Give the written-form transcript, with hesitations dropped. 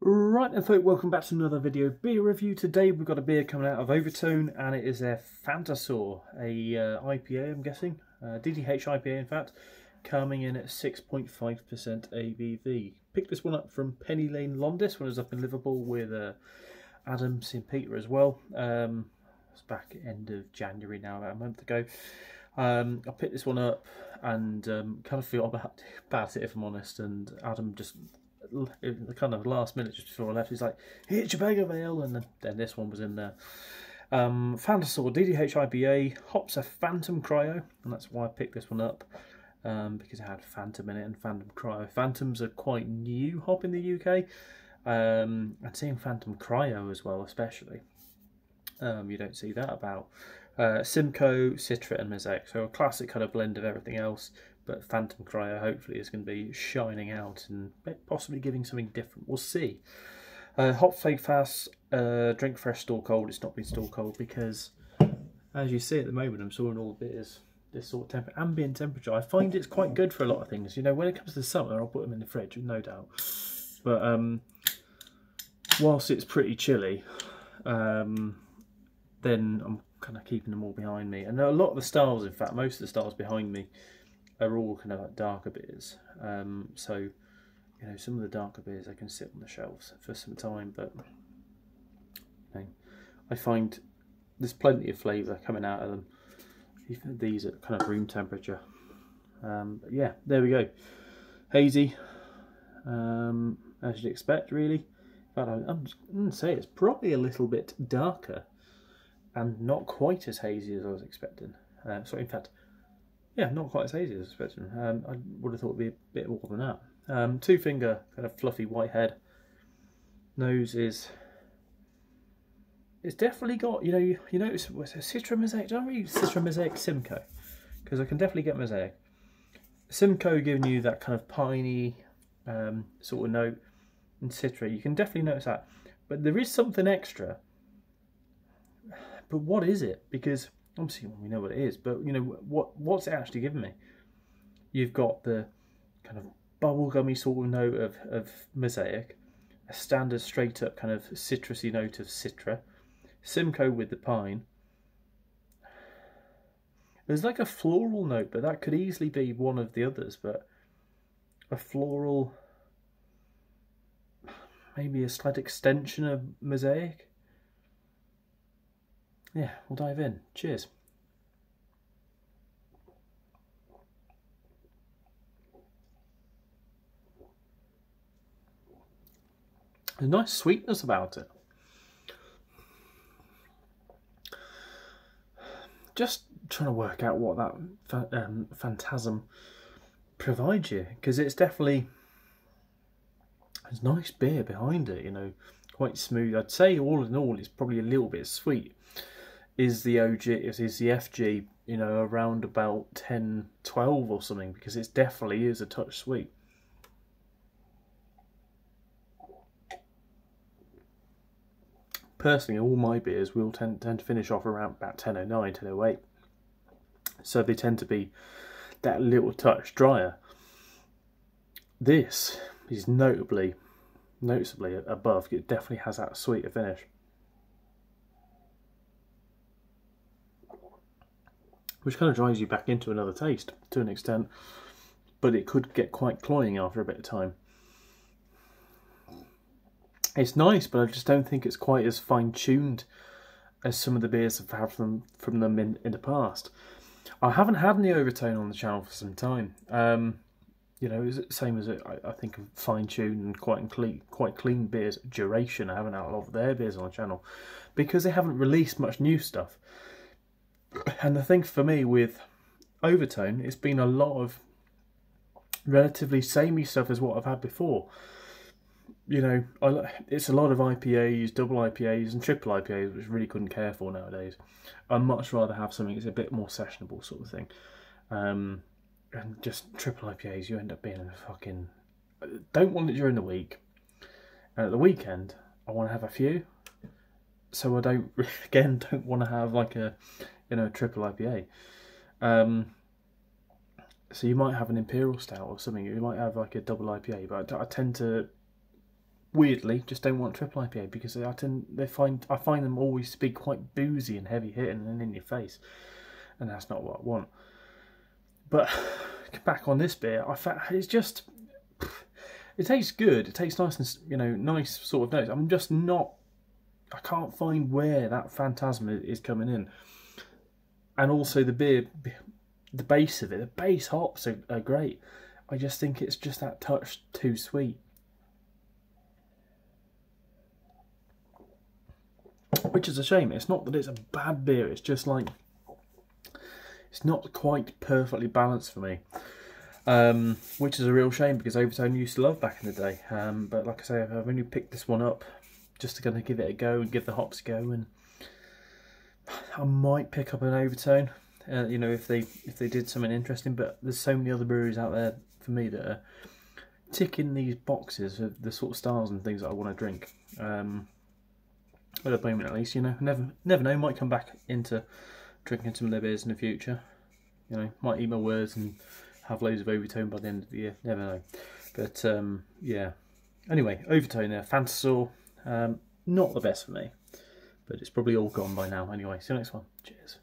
Right then folk, welcome back to another video beer review. Today we've got a beer coming out of Overtone and it is a Phantosaur, a IPA I'm guessing, DDH IPA in fact, coming in at 6.5% ABV. Picked this one up from Penny Lane Londis when I was up in Liverpool with Adam St. Peter as well. It's back end of January now, about a month ago. I picked this one up and kind of feel about it if I'm honest, and Adam just the kind of last minute just before I left, he's like, "Here's your bag of ale," and then this one was in there. Phantosaur DDH IPA, hops are Phantom Cryo, and that's why I picked this one up, because it had Phantom in it and Phantom Cryo. Phantoms are quite new hop in the UK, and seeing Phantom Cryo as well, especially. You don't see that about. Simcoe, Citra and Mosaic, so a classic kind of blend of everything else, but Phantom Cryo hopefully is going to be shining out and possibly giving something different. We'll see. Hot fake fast, drink fresh, store cold. It's not been store cold because, as you see at the moment, I'm storing all the beers this sort of ambient temperature. I find it's quite good for a lot of things. You know, when it comes to the summer, I'll put them in the fridge, no doubt. But whilst it's pretty chilly, then I'm kind of keeping them all behind me. And a lot of the styles, in fact, most of the styles behind me are all kind of like darker beers. So, you know, some of the darker beers, they can sit on the shelves for some time, but you know, I find there's plenty of flavour coming out of them. Even these at kind of room temperature. But yeah, there we go. Hazy, as you'd expect, really. But I'm going to say it's probably a little bit darker and not quite as hazy as I was expecting. So in fact, yeah, not quite as hazy as I was expecting. I would have thought it would be a bit more than that. Two finger, kind of fluffy white head. Nose is, it's definitely got, you notice what's a Citra Mosaic. Don't read Citra Mosaic Simcoe, because I can definitely get Mosaic. Simcoe giving you that kind of piney sort of note, and Citra, you can definitely notice that. But there is something extra. But what is it? Because obviously we know what it is, but you know, what's it actually giving me? You've got the kind of bubblegummy sort of note of Mosaic, a standard straight up kind of citrusy note of Citra, Simcoe with the pine. There's like a floral note, but that could easily be one of the others, but a floral, maybe a slight extension of Mosaic. Yeah, we'll dive in. Cheers. There's a nice sweetness about it. Just trying to work out what that Phantasm provides you, because it's definitely, there's nice beer behind it, you know, quite smooth. I'd say all in all it's probably a little bit sweet. Is the OG, is the FG, you know, around about 10, 12 or something, because it definitely is a touch sweet. Personally, all my beers will tend to finish off around about 10.09, 10.08. So they tend to be that little touch drier. This is noticeably above. It definitely has that sweeter finish. Which kind of drives you back into another taste to an extent, but it could get quite cloying after a bit of time. It's nice, but I just don't think it's quite as fine-tuned as some of the beers I've had from them in the past. I haven't had any Overtone on the channel for some time. You know, it's the same as I think of fine-tuned and quite clean beers. Duration, I haven't had a lot of their beers on the channel because they haven't released much new stuff. And the thing for me with Overtone, it's been a lot of relatively samey stuff as what I've had before. You know, it's a lot of IPAs, double IPAs and triple IPAs, which I really couldn't care for nowadays. I'd much rather have something that's a bit more sessionable sort of thing. And just triple IPAs, you end up being a fucking... Don't want it during the week. And at the weekend, I want to have a few. So I don't want to have like a, you know, triple IPA. So you might have an Imperial Stout or something. You might have like a double IPA, but I tend to weirdly just don't want triple IPA because I find them always to be quite boozy and heavy hitting and in your face, and that's not what I want. But back on this beer, it's just, it tastes good. It tastes nice and, you know, nice sort of notes. I'm just not, I can't find where that phantasm is coming in. And also the beer, the base of it, the base hops are great. I just think it's just that touch too sweet. Which is a shame. It's not that it's a bad beer, it's just like, it's not quite perfectly balanced for me. Which is a real shame because Overtone used to love back in the day. But like I say, I've only picked this one up just to kind of give it a go and give the hops a go, and I might pick up an Overtone, you know, if they did something interesting. But there's so many other breweries out there for me that are ticking these boxes of the sort of styles and things that I want to drink. At the moment, at least, you know, never know. Might come back into drinking some of their beers in the future. You know, might eat my words and have loads of Overtone by the end of the year. Never know. But yeah. Anyway, Overtone there, Phantosaur. Not the best for me, but it's probably all gone by now. Anyway, see you next one. Cheers.